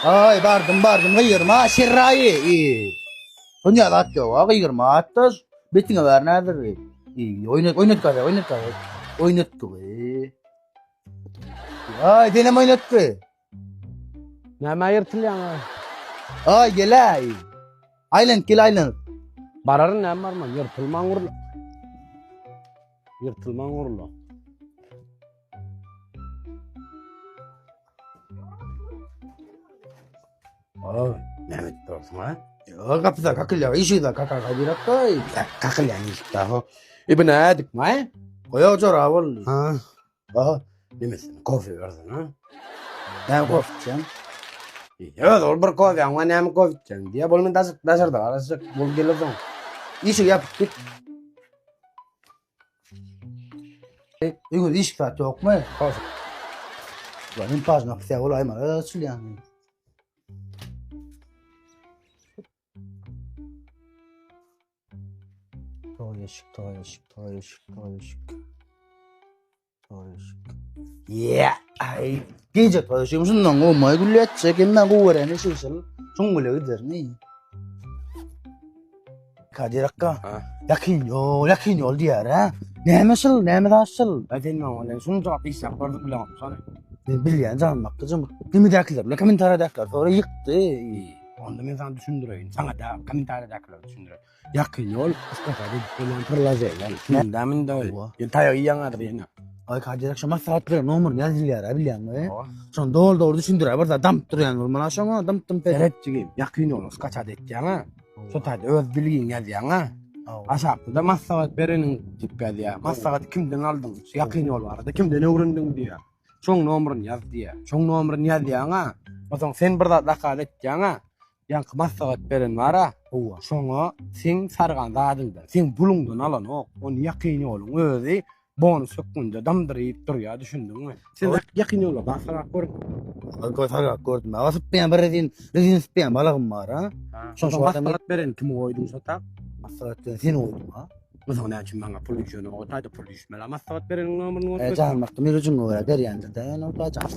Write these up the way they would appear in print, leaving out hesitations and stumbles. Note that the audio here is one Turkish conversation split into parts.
Ay bardım kıyırma şirrayı iyi. Dünya da atıyor kıyırma attız. Betine ver nedir? İyi oynat kahve. Oynat kahve. Ay denem oynat kahve. Näme ýertilýän? Ay gelay. Island. Bararyn näme barman? Ýertilmaň gurla. Ýertilmaň gurla. Oh, näme diýersiň ha? Ya kapıda kakılya işi da kaka kaydırak kay. Kakylýan işde ho. Ibn adik ma? Koya çora bol. Ha. Aha. Demesin, kofe bersin ha. Ne korkacağım? Ya da bir kofe ama näme kofe içen diye bolmen daşarda arasy bol gelýär. İşi yap git. Bugün iş saat yok mu? Kofe. Benim pazna pse olay mı? Açılyan. Toyuşuk. Ya, ay. Gece toyuşuk musun lan o may gülletçe kimden kuvarene şeysel. Şongule giderni. Kadirakka. Ha. Yakin yol diyar ha. Neme dasıl. Aden wala sunja pisa bardyk bilen sana. Bilyen canmak kızım. Kimi daklar, komentar daklar. Sonra yıktı. Onda men sana düşündireyim. Sana da komentar daklar düşündireyim. Yakın yol iskafada bolan pırlajelan. Şunda men de öyle. Tayo ýaňar diýene. Ay kadirak şama saat bir nomor yazılýar bilýän mi? Şon doğru düşündürä bir damp durýan bolmaň şoňa damp Eretçigi yakın yol iskaçad etýäň. Şu taýda öz bilgin ýazýaň. Aşapda maslahat berenin tipgädi ya. Maslahat kimden aldın? Yakın yol barda kimden öwrendin diýär. Şoň nomuryny ýaz diýär. Şoň nomuryny ýazýaň. Otaň sen bir zat dakal etýäň. Ýa maslahat beren bara. Şoňa sen sargan zadyňda, sen pulundan alan ok. Onu yakyn ýoluň özi bonus sökünde damdyryp durýar düşündiňmi? Sen yakyn ýola basara gör. Koytarak gördüm. Awasıp ben bir rezin spiyan balagym bar ha. Şoň maslahat beren kim goýdun şota? Maslahat sen oýdum ha. Mesela ne için bana polisiyon o tayda polis mela maslahat berenin nomerini o. Canmak mir üçin goýar derýändir de no taýjak.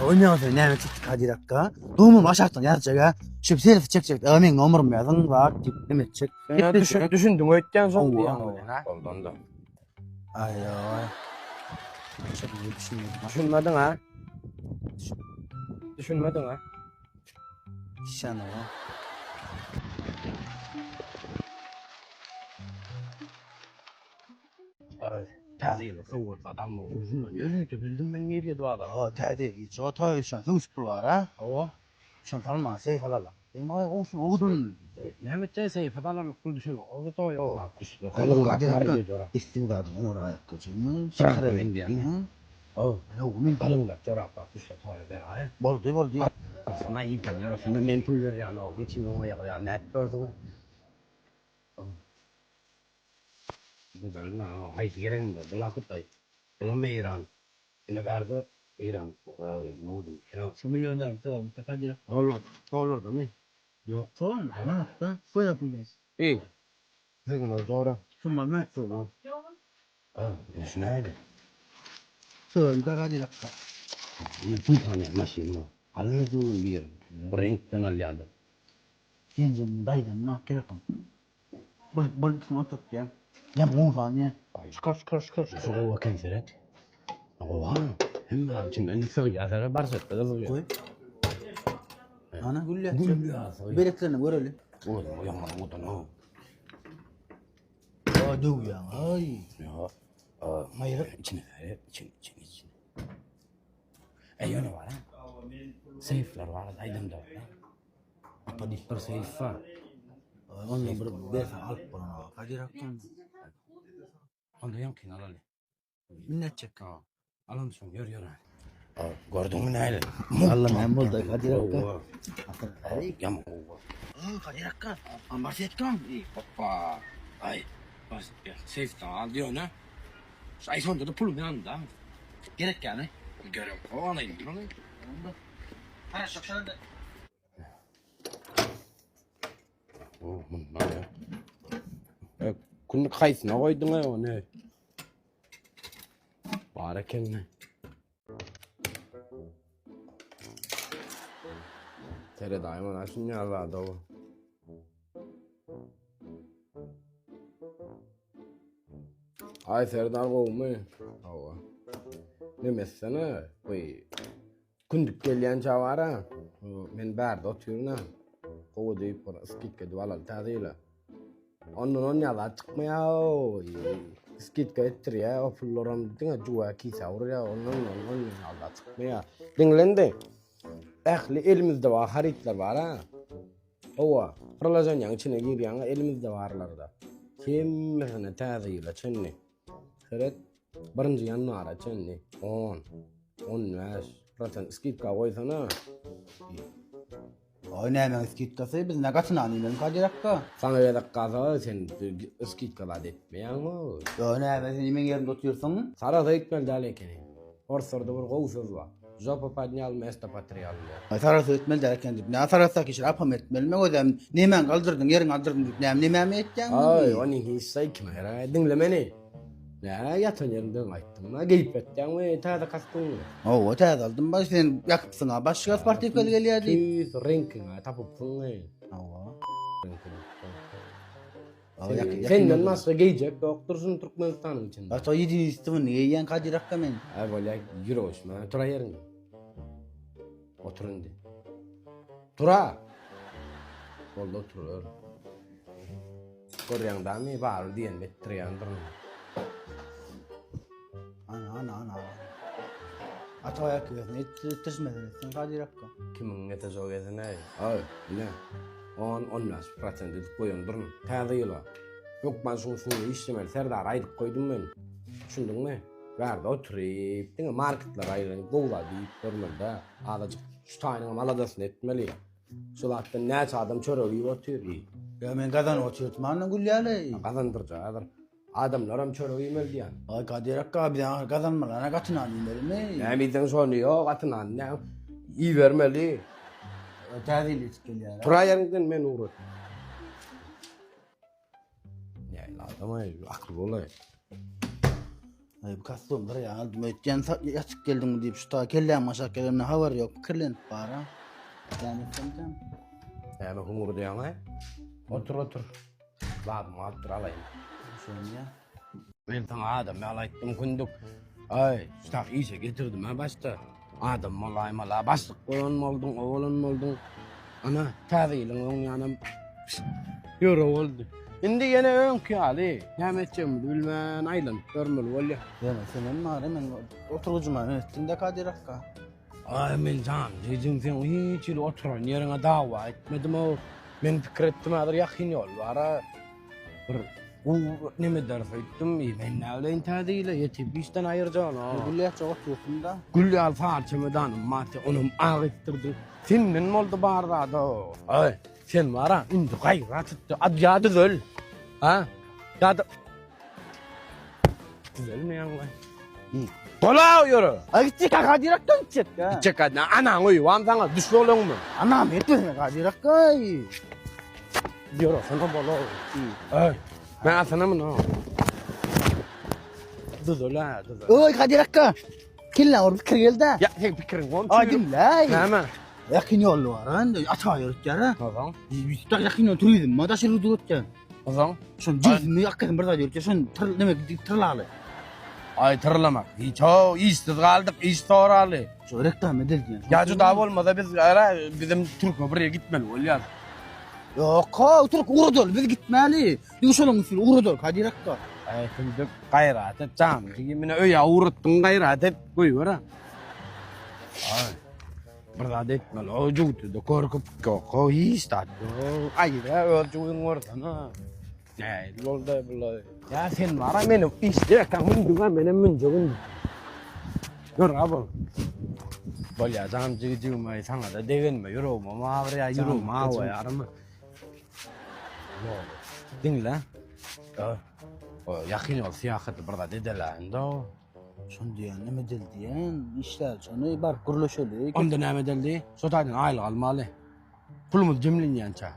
Oynýar näme çıktı kadirakka. Dumum aşakdan ýarjaga. Şüp selfie çekjek. Amen nomerym ýazyn bar dip nime çek. Düşündüm öýtgen soň diýen ha. Oldandy. Ay. Düşünmedin ha? Düşünmedin ha? Şana. Taziyle soğuk adam uzun yürüyünce bildim ben nereye doğada. Täze ço toýuşan hüspür bar ha. O. Şon talma sey halala. Sen ay olsun oğdun. Näme seyfe falan kul düşüyor. O da yo. İstidadı ona ayakçı. Şahre ben diýen. O. Yo min Balınlar çoraplar düşüyor toy ha. boldy. Sana iyi tanıyor. Şimdi men pul veriyor o. Geçim o ya net gördün. Bu da hayır giren de bulakıtay. Bunu İran. Ne verdi? İran. Modu. Ya şu milyonlar tamam takanca. Olur da mı? Yok. Son ha. Foi yapılmaz. İyi. Peki ne sonra? Şunlar ne sonra? Düşünelim. Söyle kadirak. Bir tane maşin var. Anladığım bir renkten alyadı. Kendin daydan ne kerkan. Bol smotok ya. Ya bu fanya. Çıkar. Şu vakit seret. Oha. Hem de için en sık yazara barset da oluyor. Koy. Ana gülle. Bereklerini görelim. Oğlum o yaman o da ne? Dur ya. Ay. Ya. Mayır içine. Yönü var ha. Seyfler var aydın da var. Apa bir seyf var. Ondan bir befa alıp bana. Kadiraktan. Onda yamkin alalım. Minnet çek. Alın son yürü. Gördün mü neyle? Allah men boldy kadiraktan. Yam. Kadiraktan. Ambar etkan. Hoppa. Ay. Bas seyf al diyor ne? Ay sonunda da pulum yanında. Gerek yani. Gerek o anayım onu. Para şokşandı. Oh, bunlar ya. Kunni kaysına koydun ya o ne? Bari kendine. Tere daima nasıl yazardı o. Ay Serdar kovma. Hava. Demesene. Koy. Kunduk gelen çavara. Men berde oturuyorum ha. Kovu deyip bana ıskitke duvalar tadıyla. Onun yalan çıkmıyor. Iskitke ettir ya. O fulloram dinle juva kisa oraya. Onun yalan çıkmıyor. Dinlendi. Ehli elimizde var haritler var ha. Ova. Kırılacağın yan içine giriyan elimizde varlar da. Kim mesela tadıyla çenni. Keret. Birinci yanına ara çenni. 10. 15. Zaten ıskitka koysana. Oynayamam skitkası biz ne kaçın anlayalım Kadir Akka. Sana yedik kaza sen ıskitkalar etmeyen mi? Oynayamam sen yemin yerinde oturuyorsun. Sarada ekmel dalekeni. Orsorda bir kovsuz var. Jopa padnyal mesta patrial ya. Sarası etmeli derken dip. Ne sarası kişi apam etmeli mi o dem nemen kaldırdın yerin kaldırdın dip. Ne mi eteceksin? Ay onun hissay kime ya dinlemeni. Ya yatın yerinden ayttım. Ne geyip eteceksin mi? Tada kastın. O tez aldım baş sen yakıpsın ha. Başka parti geliyor di. Tüz renkin ha tapıpsın ne? Senden nasıl geyecek doktorsun Türkmenistan'ın içinde. Ata yedi istimini yiyen Kadir Akka men. Ay böyle yürü hoşma. Tura yerin. Oturun de. Tura. Oldu oturur. Koryangda mı var diyen metriyandır. Ana. Ata ayak yiyorsun. Ettirmedin sen Kadir Akka. Kimin ete zogetine? Ay ne? 10-15% edip koyun durun. Tadıyla. Yok ben şunu işlemeli. Serdar aydık koydum ben. Düşündün mü? Verdi oturayım. Dine marketler ayrılan goğla deyip durmalı. Adacık şu taneğin maladasını etmeli. Şulatta ne adam çorabı oturuyor. Ya men kazan oturuyorum. Anne gülyale. Kazandırca adamlar çorabı yemel diyen. Ay Kadir Akka bir daha kazanma lan. Kaçın anlayalım mi? Ne bizden sonra yok atın anne. İyi vermeli. Tezili çıkıyor. Tura yerinden ben uğradım. Ya adama akıl olay. Ay bu kastom var ya aldım ötken yatık geldim deyip şu ta kellen maşak kellemne havar yok kirlen para. Yani sen Yani humur diyen ha. Otur. Vadım otur alayım. şöyle ya. Ben sana adam alayttım kunduk. Ay işte iyice getirdim ha başta. Adam mala başlık oğlun oldun. Ana taziyle onun yanım. Yürü oldu. Şimdi yine ön ki Ali. Yemetçem bilmem aylan görmül valla. Yani senin var hemen oturucuma üstünde Kadir Akka. Ay men can diyeceğim sen hiç öyle oturan yerine dava etmedim o. Men fikir ettim adır yakın yol var ha. Ne mi ders ettim ben nevleyin taziyle yetip işten ayıracağım ha. Gülle çok oturuyorsun da. Güllü alfar çemedanım mati onum ağıttırdı. Senin mi oldu barda da? Ay sen var ha indi gayrat etti. Ad yadı zöl. Ha? Yadı. Güzel mi yan lan? Dola yürü. Ay gidecek Kadir Akka gidecek ya. Çek adına anan uyuvam sana düştü olun mu? Anam etme Kadir Akka. Yürü sana bola. Ay ben sana mı ne? Dola. Oy Kadir Akka. Killa orada kirgeldi. Ya sen fikrin var mı? Ay dinle. Ne mi? Yakın yol var ha. Ata yürütken ha. Kazan. Yüzde yakın yol turizm. Mada şunu durutken. Kazan. Şun cizmi yakın burada yürütken. Şun demek tırlalı. Ay tırlamak. Hiç o işsiz kaldık. İş soralı. Şu reklam edildi. Ya şu dav olmasa biz ara bizim Türk buraya gitmeli ol. Yok ha oturup uğradı biz gitmeli. Düşolun usul uğradı Kadir Akka. Ay şimdi gayret et canım. Yemine öyle uğrattın gayret et koyuyor ha. Ay. Burada etmeli. O cuğdu da korkup o hiç tatlı. Ay be ölçüğün orada. Ne yolda böyle. Ya sen var ya benim işte kanım duvar benim münceğim. Gör abi. Böyle canım cıcığım sana da devinme yürü ama oraya yürü ama o yarım. Dinle. O yakın ol siyahıtı burada dediler. Şun diyen ne medel diyen işler şunu bar kuruluşulu. Onda ne medeli? Sotaydın aylık almalı. Pulumuz cimlin yança.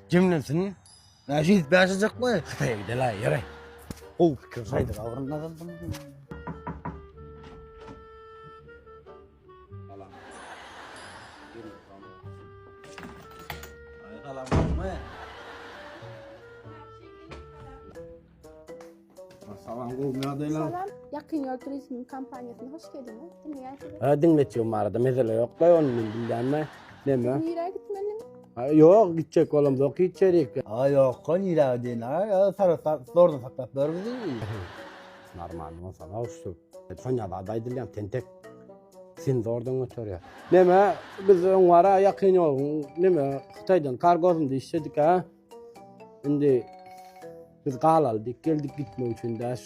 Cimlinsin. Ne şey başlayacak mı? Kıtaya gideler yere. O fikir saydı kavramlar aldım. Salam goýmadylar. Salam, Yakın Yol Turizm Kampanyasına hoş geldiniz. Dinleyelim. Ha dinletjegim arada mesele ýok da onu men bilýänmi? Neme? Nira gitmeli mi? Ha, ýok, gitjek bolam, zok gitjerik. Aa yok kon iradin ha sarı doğru saklap ver bizi. Normal masala uştu. Soňada aýdylýan tentek. Sen zordan ötürýär. Neme? Biz oňara Yakyn Ýol neme Hytaýdan kargozundy işledik ha. Indi biz galaldyk, geldik gitmek üçin de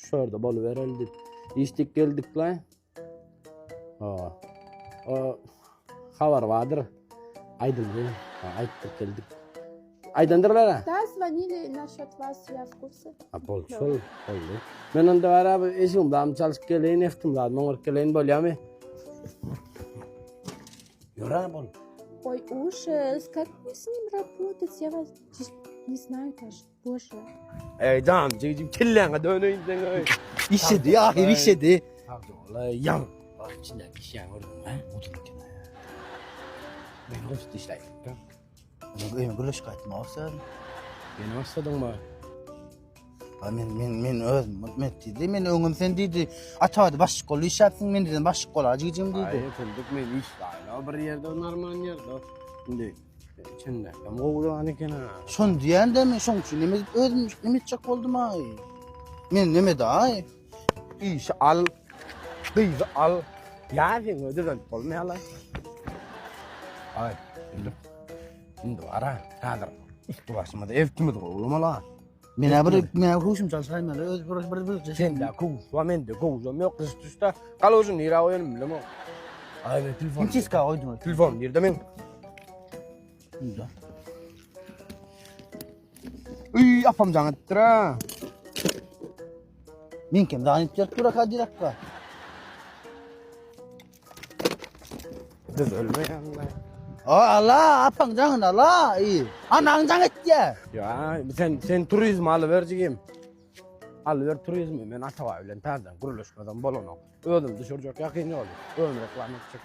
şurada bolubereldik. İştik geldik la. O habar vardır. Aydın ayttık geldik. Aydandırlar ha. Да, звонили насчет вас, я в курсе. Bol şol oldu. Men onda var abi eşim bam çalışıp geleyin eftim lazım. Onlar geleyin bolyamy. Yora bol. Ой, ужас, как мне с ним работать? Я вас не знаю даже. Боже. Ey canım, cicim killenga döneyin sen öyle. İşedi ya ahir işedi. Vallahi yan. Bak içinden bir şey gördüm ha. Otur kenara ya. Ben hoş dişleyim. Benim gülüş kaytma olsa. Beni başladın mı? Men özüm metdi. Men öňüm sen diýdi. Ataýdy başyk bol iş yapsın men dedim başyk bol ajyjym diýdi. Ay efendim men iş var. Bir yerde normal yerde. Şimdi içinde. Ama o hani kena. Şon diýende men şoň üçin nime özüm nime çak boldum ay. Men nime de ay. İş al. Biz al. Ya sen ödeden olmayalar. Ay. Şimdi var ha. Hazır. İşte başımda ev kimi de olmalı. Men huşum çalsaým ala öz bir. Sen de kuş, men de kuş. Yok üstüste. Kalojun nira oyun bilmem o. Ay telefon. Kim çiska oýdun? Telefon nerede men? Bunda. Uy apam jangatdyr ha. Men kim daňyp ýertürak hadirakka. Biz ölmeýänler. Allah apaň jaňyna la. Anaň jaňyt ya. Ya sen turizm alıverjigim. Alıver turizmi men atawa bilen tarzan guruluşmadan bolonok. Özüm düşürjek Yakyn Ýol. Ömür reklam etjek.